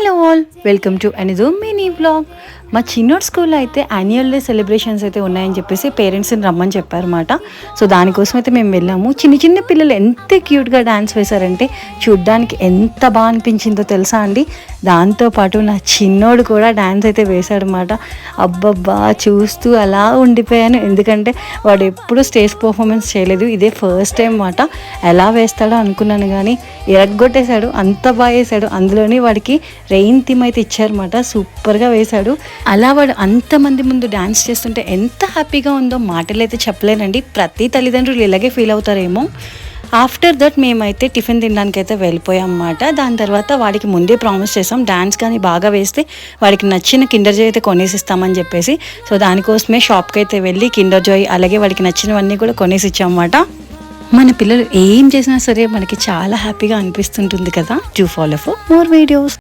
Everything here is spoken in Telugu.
Hello all, welcome to another mini vlog. మా చిన్నోడు స్కూల్లో అయితే యాన్యువల్ డే సెలబ్రేషన్స్ అయితే ఉన్నాయని చెప్పేసి పేరెంట్స్ని రమ్మని చెప్పారన్నమాట. సో దానికోసం అయితే మేము వెళ్ళాము. చిన్న చిన్న పిల్లలు ఎంత క్యూట్గా డ్యాన్స్ వేశారంటే చూడ్డానికి ఎంత బాగా అనిపించిందో తెలుసా అండి. దాంతోపాటు నా చిన్నోడు కూడా డ్యాన్స్ అయితే వేశాడనమాట. అబ్బబ్బా చూస్తూ అలా ఉండిపోయాను, ఎందుకంటే వాడు ఎప్పుడూ స్టేజ్ పర్ఫార్మెన్స్ చేయలేదు, ఇదే ఫస్ట్ టైం అన్నమాట. ఎలా వేస్తాడో అనుకున్నాను కానీ ఎరగొట్టేశాడు, అంత బాగా వేశాడు. అందులోని వాడికి రెయిన్ థీమ్ అయితే ఇచ్చారన్నమాట, సూపర్గా వేశాడు. అలా వాడు అంతమంది ముందు డ్యాన్స్ చేస్తుంటే ఎంత హ్యాపీగా ఉందో మాటలు అయితే చెప్పలేనండి. ప్రతి తల్లిదండ్రులు ఇలాగే ఫీల్ అవుతారేమో. ఆఫ్టర్ దట్ మేమైతే టిఫిన్ తినడానికి అయితే వెళ్ళిపోయాం అన్నమాట. దాని తర్వాత వాడికి ముందే ప్రామిస్ చేసాం, డ్యాన్స్ కానీ బాగా వేస్తే వాడికి నచ్చిన కిండర్ జాయ్ అయితే కొనేసి ఇస్తామని చెప్పేసి. సో దానికోసమే షాప్కి అయితే వెళ్ళి కిండర్ జాయ్ అలాగే వాడికి నచ్చినవన్నీ కూడా కొనేసి ఇచ్చామన్నమాట. మన పిల్లలు ఏం చేసినా సరే మనకి చాలా హ్యాపీగా అనిపిస్తుంటుంది కదా. Do follow for more videos.